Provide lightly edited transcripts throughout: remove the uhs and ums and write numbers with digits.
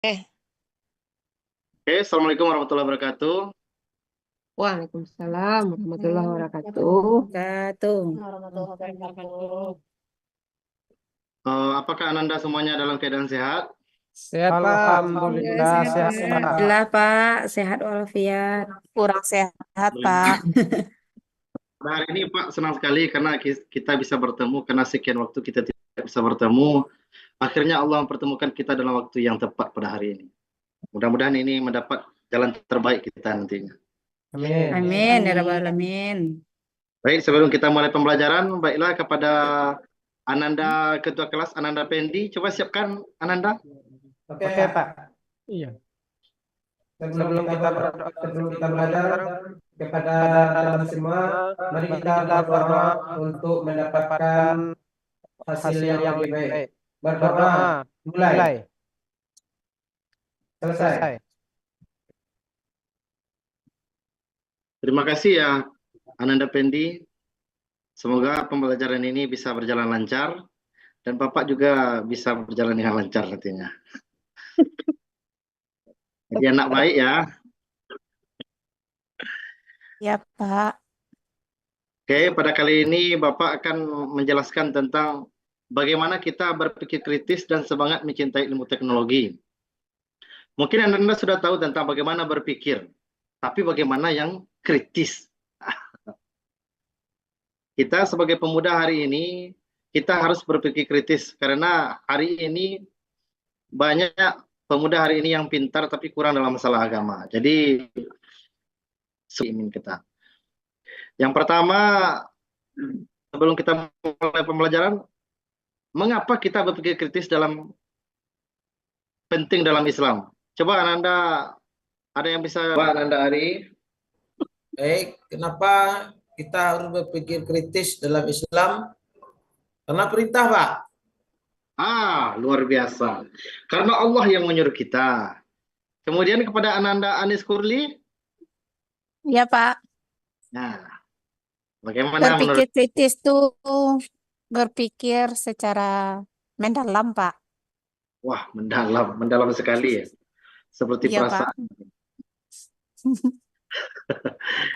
Eh, Oke, Assalamualaikum warahmatullahi wabarakatuh. Waalaikumsalam warahmatullahi wabarakatuh. Warahmatullahi wabarakatuh. Apakah Ananda semuanya dalam keadaan sehat? Sehat Pak, Ya, Alhamdulillah sehat, sehat Pak. Pak. Alhamdulillah, Pak. Sehat walafiat. Kurang sehat, Baik. Pak. Pada hari ini Pak senang sekali karena kita bisa bertemu karena sekian waktu kita tidak bisa bertemu. Akhirnya Allah mempertemukan kita dalam waktu yang tepat pada hari ini. Mudah-mudahan ini mendapat jalan terbaik kita nantinya. Amin. Amin, ya Rabbal Alamin. Baik, sebelum kita mulai pembelajaran, baiklah kepada Ananda Ketua Kelas, Ananda Pendi, coba siapkan Ananda. Oke Pak. Iya. Sebelum kita belajar kepada teman semua, mari kita berdoa untuk mendapatkan hasil yang lebih baik. Berdoa, mulai, selesai. Terima kasih ya Ananda Pendi. Semoga pembelajaran ini bisa berjalan lancar dan Bapak juga bisa berjalan dengan lancar nantinya. Jadi anak baik ya. Ya, Pak. Oke, pada kali ini Bapak akan menjelaskan tentang bagaimana kita berpikir kritis dan semangat mencintai ilmu teknologi. Mungkin Anda sudah tahu tentang bagaimana berpikir, tapi bagaimana yang kritis. Kita sebagai pemuda hari ini, kita harus berpikir kritis karena hari ini banyak pemuda hari ini yang pintar tapi kurang dalam masalah agama. Jadi ingin kita. Yang pertama, sebelum kita mulai pembelajaran, mengapa kita berpikir kritis penting dalam Islam? Coba Ananda, ada yang bisa Ananda Ari? Baik, kenapa kita harus berpikir kritis dalam Islam? Karena perintah, Pak. Luar biasa. Karena Allah yang menyuruh kita. Kemudian kepada Ananda Anis Kurli, Ya, Pak. nah, bagaimana Berpikir menurut? kritis tuh berpikir secara mendalam, Pak. Wah, mendalam sekali ya. Seperti Iya, Pak. perasaan.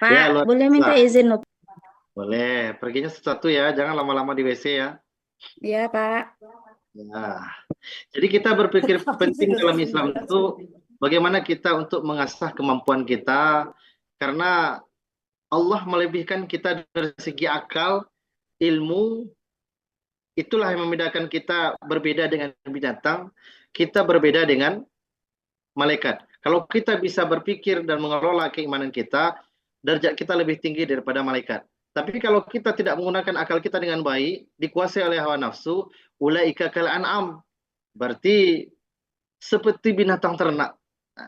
Pak, Ya, luar boleh minta biasa. izin loh. Boleh, perginya sesuatu ya, jangan lama-lama di WC ya. Iya, Pak. Nah, jadi kita berpikir penting dalam Islam itu bagaimana kita untuk mengasah kemampuan kita karena Allah melebihkan kita dari segi akal, ilmu, itulah yang membedakan kita berbeda dengan binatang, kita berbeda dengan malaikat. Kalau kita bisa berpikir dan mengelola keimanan kita, derajat kita lebih tinggi daripada malaikat. Tapi kalau kita tidak menggunakan akal kita dengan baik, dikuasai oleh hawa nafsu, ulaika kal an'am. Berarti seperti binatang ternak. Nah,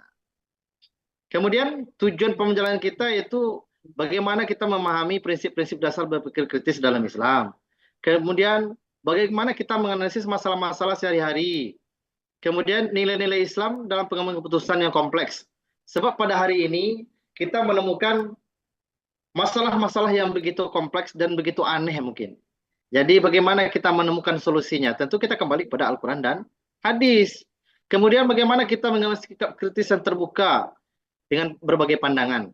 kemudian tujuan pembelajaran kita yaitu bagaimana kita memahami prinsip-prinsip dasar berpikir kritis dalam Islam. Kemudian bagaimana kita menganalisis masalah-masalah sehari-hari. Kemudian nilai-nilai Islam dalam pengambilan keputusan yang kompleks. Sebab pada hari ini kita menemukan masalah-masalah yang begitu kompleks dan begitu aneh mungkin. Jadi bagaimana kita menemukan solusinya? Tentu kita kembali pada Al-Quran dan hadis. Kemudian bagaimana kita mengambil sikap kritis yang terbuka dengan berbagai pandangan.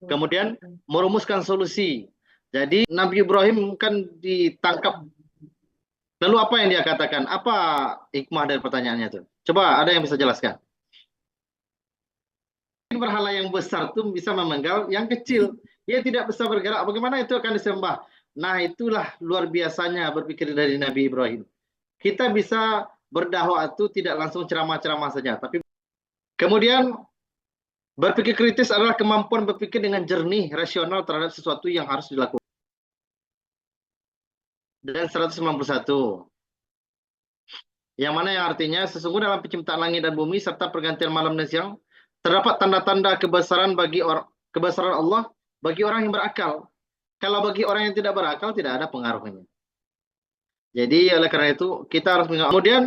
Kemudian merumuskan solusi. Jadi Nabi Ibrahim kan ditangkap. Lalu apa yang dia katakan? Apa hikmah dari pertanyaannya itu? Coba ada yang bisa jelaskan. Berhala yang besar itu bisa memenggal yang kecil. Dia tidak bisa bergerak. Bagaimana itu akan disembah? Nah, itulah luar biasanya berpikir dari Nabi Ibrahim. Kita bisa berdakwah itu tidak langsung ceramah-ceramah saja, tapi kemudian berpikir kritis adalah kemampuan berpikir dengan jernih, rasional terhadap sesuatu yang harus dilakukan. Dan 191. Yang mana yang artinya sesungguhnya dalam penciptaan langit dan bumi serta pergantian malam dan siang terdapat tanda-tanda kebesaran kebesaran Allah bagi orang yang berakal. Kalau bagi orang yang tidak berakal tidak ada pengaruhnya. Jadi oleh karena itu kita harus mengingat. Kemudian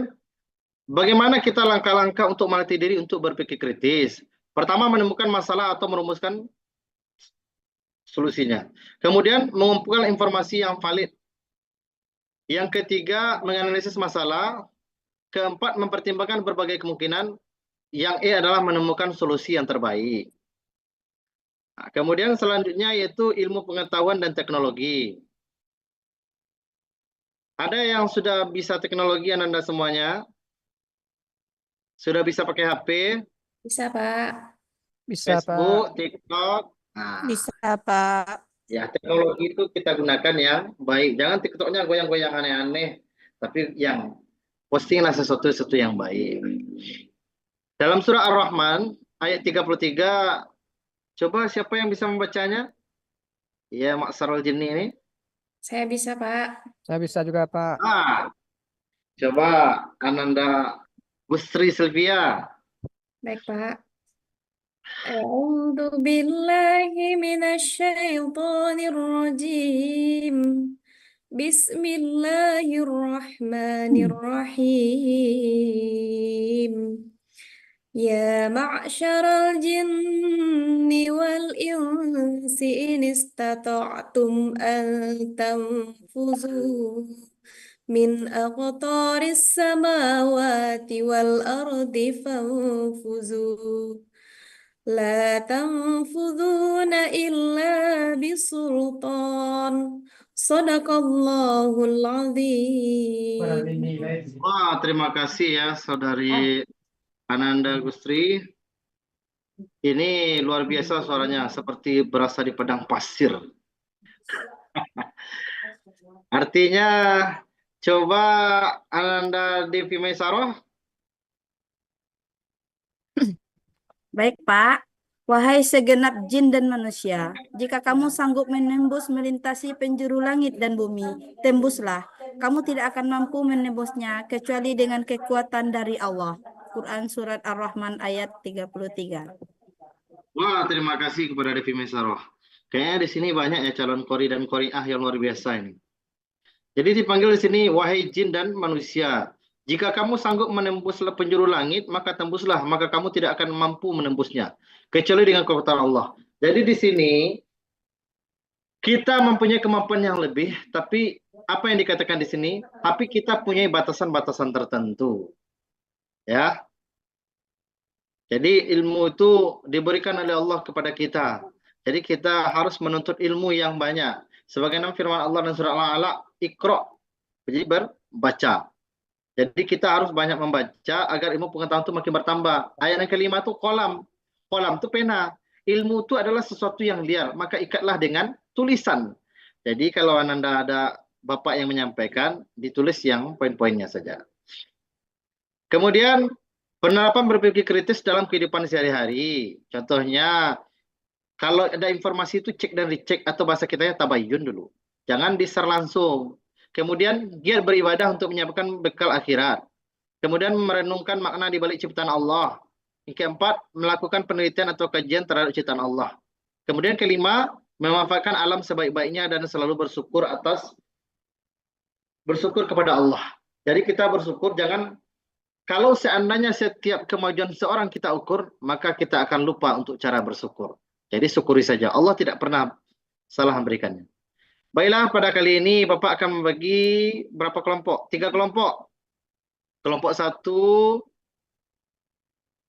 bagaimana kita langkah-langkah untuk melatih diri untuk berpikir kritis? Pertama menemukan masalah atau merumuskan solusinya. Kemudian mengumpulkan informasi yang valid. Yang ketiga menganalisis masalah. Keempat mempertimbangkan berbagai kemungkinan. yang E adalah menemukan solusi yang terbaik. Nah, kemudian selanjutnya yaitu ilmu pengetahuan dan teknologi. Ada yang sudah bisa teknologi Anda semuanya? Sudah bisa pakai HP, Bisa, Pak. Bisa, Pak. Facebook, TikTok. Nah, Bisa, Pak. ya teknologi itu kita gunakan yang baik. Jangan TikToknya goyang-goyang aneh-aneh, tapi yang postinglah sesuatu yang baik. Dalam surah Ar-Rahman ayat 33, coba siapa yang bisa membacanya? Ya, Maksarul Jinni ini. Saya bisa, Pak. Saya bisa juga, Pak. Coba Ananda Gustri Sylvia. Baik, Pak. أعوذ بالله من الشيطان الرجيم بسم الله الرحمن الرحيم يا معشر الجن والإنس إن استطعتم أن تنفذوا من أقطار السماوات والأرض فانفذوا لا تنفذون إلا بسلطان صدق الله العظيم. Wah, terima kasih ya Saudari Ananda Gustri. Ini luar biasa suaranya, seperti berasa di padang pasir. Artinya, coba Ananda Devi Maisaroh. Baik, Pak. Wahai segenap jin dan manusia, jika kamu sanggup menembus melintasi penjuru langit dan bumi, tembuslah. Kamu tidak akan mampu menembusnya kecuali dengan kekuatan dari Allah. Quran Surat Ar-Rahman ayat 33. Wah, terima kasih kepada Devi Maisaroh. Kayaknya di sini banyak ya calon kori dan koriah yang luar biasa ini. Jadi dipanggil di sini, wahai jin dan manusia. Jika kamu sanggup menembus penjuru langit, maka tembuslah, maka kamu tidak akan mampu menembusnya. Kecuali dengan kekuatan Allah. Jadi di sini, kita mempunyai kemampuan yang lebih, tapi apa yang dikatakan di sini, tapi kita punya batasan-batasan tertentu. Ya. Jadi ilmu itu diberikan oleh Allah kepada kita. Jadi kita harus menuntut ilmu yang banyak. Sebagaimana firman Allah dan surah Al-Alaq, Iqra. Jadi berbaca. Jadi kita harus banyak membaca agar ilmu pengetahuan itu makin bertambah. Ayat yang kelima itu kolam. Kolam itu pena. Ilmu itu adalah sesuatu yang liar. Maka ikatlah dengan tulisan. Jadi kalau Anda ada Bapak yang menyampaikan, ditulis yang poin-poinnya saja. Kemudian penerapan berpikir kritis dalam kehidupan sehari-hari. Contohnya, kalau ada informasi itu cek dan dicek atau bahasa kitanya tabayyun dulu. Jangan di-share langsung. Kemudian giat beribadah untuk menyiapkan bekal akhirat. Kemudian merenungkan makna di balik ciptaan Allah. Yang keempat, melakukan penelitian atau kajian terhadap ciptaan Allah. Kemudian kelima, memanfaatkan alam sebaik-baiknya dan selalu bersyukur kepada Allah. Jadi kita bersyukur, jangan, kalau seandainya setiap kemajuan seorang kita ukur, maka kita akan lupa untuk cara bersyukur. Jadi syukuri saja. Allah tidak pernah salah memberikannya. Baiklah, pada kali ini Bapak akan membagi berapa kelompok? 3 kelompok. Kelompok 1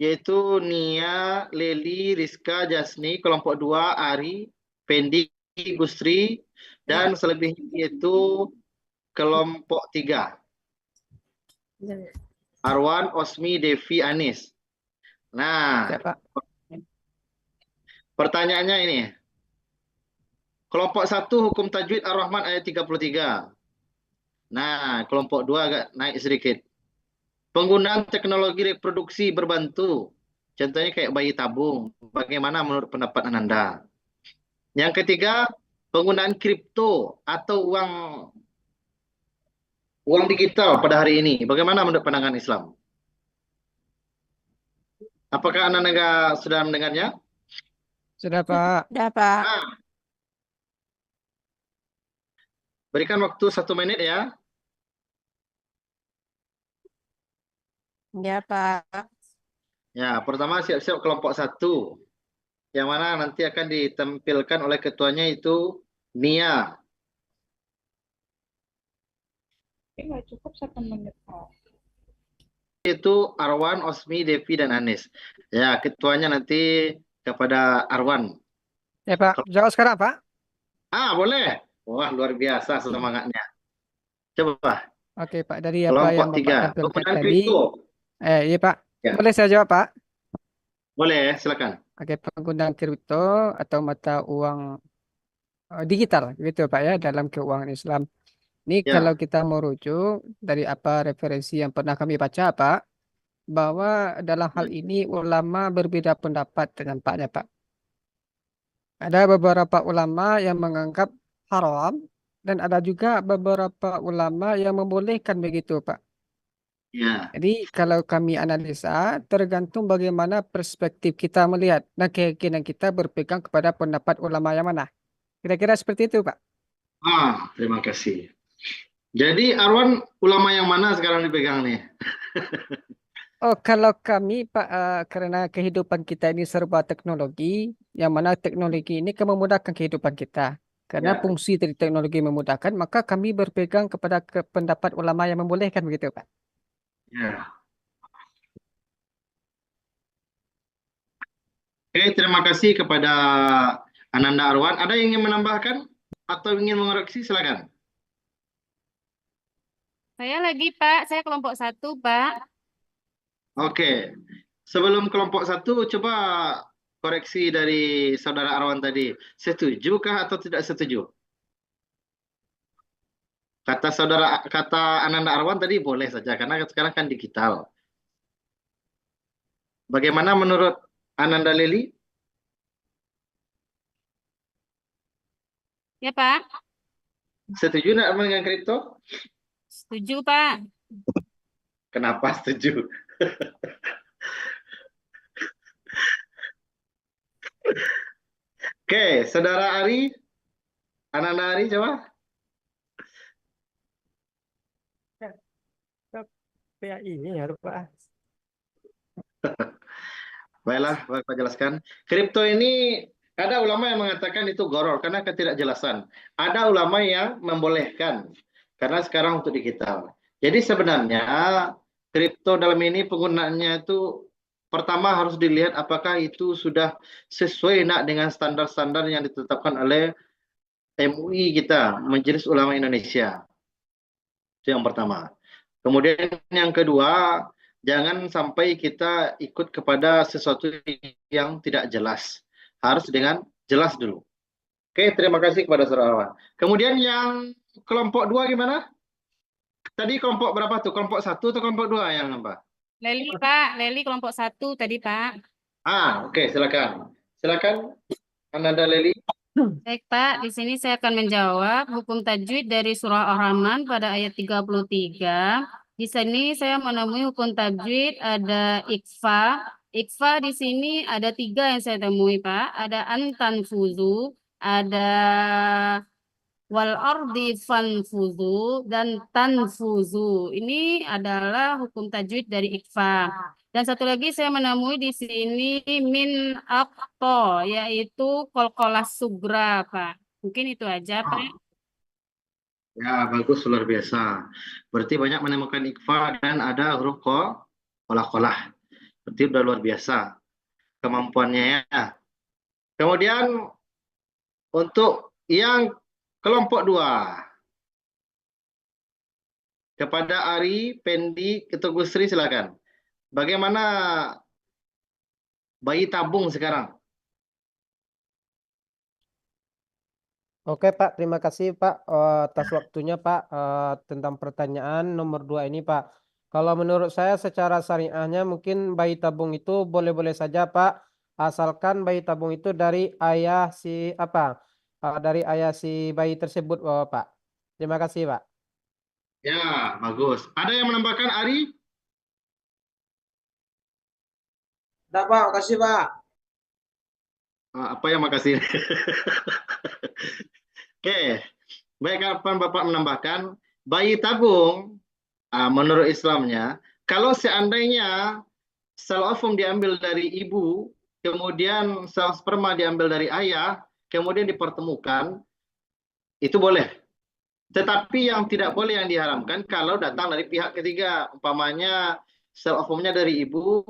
yaitu Nia, Leli, Rizka, Jasni. Kelompok 2 Ari, Pendi, Gustri. Dan selebihnya yaitu kelompok 3. Arwan, Osmi, Devi, Anis. Nah, Ya, Pak. pertanyaannya ini. Kelompok 1 hukum tajwid Ar-Rahman ayat 33. Nah, kelompok 2 agak naik sedikit. Penggunaan teknologi reproduksi berbantu. Contohnya kayak bayi tabung. Bagaimana menurut pendapat Ananda? Yang ketiga, penggunaan kripto atau uang digital pada hari ini. Bagaimana menurut pandangan Islam? Apakah Ananda sudah mendengarnya? Sudah, Pak. Udah, Pak. Nah, berikan waktu 1 menit ya. Ya, Pak. Ya, pertama siap-siap kelompok 1. Yang mana nanti akan ditampilkan oleh ketuanya itu Nia. Nggak cukup 1 menit. itu Arwan, Osmi, Devi, dan Anis. Ya, ketuanya nanti kepada Arwan. Ya Pak, jawab sekarang Pak. Boleh. Wah, luar biasa semangatnya. Coba, Oke Pak, dari apa kelompok yang Bapak 3. tampilkan Penggunaan tadi, kripto. iya Pak, Ya, boleh saya jawab Pak? boleh, silakan. Oke, penggunaan kripto atau mata uang digital gitu Pak ya dalam keuangan Islam. Ini kalau Ya, kita merujuk dari apa referensi yang pernah kami baca Pak, bahwa dalam hal ini ulama berbeda pendapat dengan Paknya Pak. Ada beberapa ulama yang menganggap haram dan ada juga beberapa ulama yang membolehkan begitu Pak. ya. Jadi kalau kami analisa tergantung bagaimana perspektif kita melihat dan keyakinan kita berpegang kepada pendapat ulama yang mana. Kira-kira seperti itu Pak. Terima kasih. Jadi Arwan, ulama yang mana sekarang dipegang nih? Oh, kalau kami Pak, karena kehidupan kita ini serba teknologi, yang mana teknologi ini kan memudahkan kehidupan kita. Karena Ya, fungsi dari teknologi memudahkan, maka kami berpegang kepada pendapat ulama yang membolehkan begitu Pak. ya. Oke, terima kasih kepada Ananda Arwan. Ada yang ingin menambahkan atau ingin mengoreksi? Silakan. Saya lagi Pak, saya kelompok 1 Pak. Oke, sebelum kelompok 1, coba koreksi dari saudara Arwan tadi. Setujukah atau tidak setuju? Kata Ananda Arwan tadi boleh saja karena sekarang kan digital. Bagaimana menurut Ananda Leli? Ya Pak, Setuju nggak dengan kripto? setuju Pak. Kenapa setuju? Oke, saudara Ari, Ananda Ari coba. Ya ini ya Pak. Baiklah, Bapak jelaskan. Kripto ini ada ulama yang mengatakan itu goror karena ketidakjelasan. Ada ulama yang membolehkan karena sekarang untuk digital. Jadi sebenarnya kripto dalam ini penggunaannya itu pertama harus dilihat apakah itu sudah sesuai dengan standar-standar yang ditetapkan oleh MUI kita, Majelis Ulama Indonesia. Itu yang pertama. Kemudian yang kedua, jangan sampai kita ikut kepada sesuatu yang tidak jelas. Harus dengan jelas dulu. Oke, terima kasih kepada saudara. Kemudian yang kelompok 2 gimana? Tadi kelompok berapa tuh? Kelompok 1 atau kelompok 2 yang apa? Leli Pak, Leli kelompok 1 tadi Pak. Oke, silakan. Silakan, Ananda Leli. Baik Pak, di sini saya akan menjawab hukum tajwid dari surah Ar-Rahman pada ayat 33. Di sini saya menemui hukum tajwid ada ikfa. Ikfa di sini ada 3 yang saya temui Pak. Ada antanfuzu, ada wal ardi fanfuzu, dan tanfuzu. Ini adalah hukum tajwid dari ikfa. Dan satu lagi saya menemui di sini min akto, yaitu kolkolah sugra, Pak. Mungkin itu aja, Pak. Ya, bagus, luar biasa. Berarti banyak menemukan ikfa dan ada huruf kolah-kolah. Berarti udah luar biasa kemampuannya ya. Kemudian untuk yang kelompok 2. Kepada Ari, Pendi, Ketugusri silakan. Bagaimana bayi tabung sekarang? Oke Pak, terima kasih Pak atas waktunya Pak tentang pertanyaan nomor 2 ini Pak. Kalau menurut saya secara syariahnya mungkin bayi tabung itu boleh-boleh saja Pak, asalkan bayi tabung itu dari ayah si dari ayah si bayi tersebut Pak. Terima kasih Pak. Ya, bagus. Ada yang menambahkan Ari? Enggak, Pak, makasih, Pak. Apa yang makasih? Oke, baik, kapan Bapak menambahkan bayi tabung menurut Islamnya, kalau seandainya sel ovum diambil dari ibu, kemudian sel sperma diambil dari ayah, kemudian dipertemukan, itu boleh. Tetapi yang tidak boleh, yang diharamkan kalau datang dari pihak ketiga, umpamanya sel ovumnya dari ibu,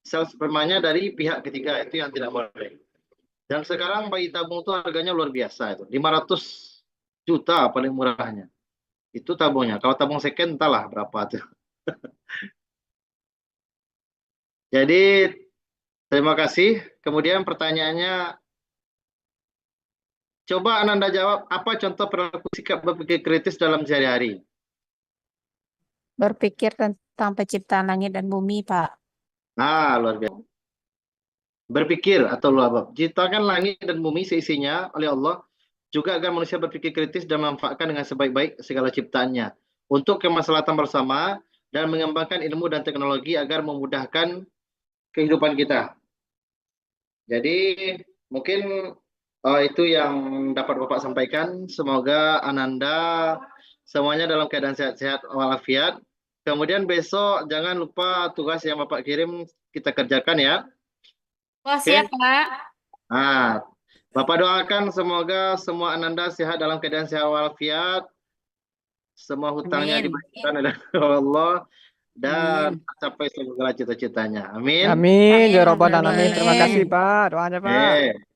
sel spermanya dari pihak ketiga, itu yang tidak boleh. Dan sekarang bayi tabung itu harganya luar biasa itu, 500 juta paling murahnya. Itu tabungnya. Kalau tabung second entahlah berapa tuh. Jadi terima kasih. Kemudian pertanyaannya, coba Ananda jawab, apa contoh perilaku sikap berpikir kritis dalam sehari-hari? Berpikir tentang penciptaan langit dan bumi, Pak. Nah, luar biasa. Berpikir atau luar, ciptakan langit dan bumi seisinya oleh Allah, juga agar manusia berpikir kritis dan memanfaatkan dengan sebaik-baik segala ciptaannya untuk kemaslahatan bersama dan mengembangkan ilmu dan teknologi agar memudahkan kehidupan kita. Jadi mungkin itu yang dapat Bapak sampaikan. Semoga Ananda semuanya dalam keadaan sehat-sehat walafiat. Kemudian besok jangan lupa tugas yang Bapak kirim kita kerjakan ya. Wah, Oke? siap, Pak. Nah, Bapak doakan semoga semua Ananda sehat dalam keadaan sehat walafiat. Semua hutangnya Amin. diberikan oleh Allah dan Amin. tercapai segala cita-citanya. Amin. Amin ya Amin, Rabbal amin, Alamin. Terima amin. kasih Pak doanya Pak.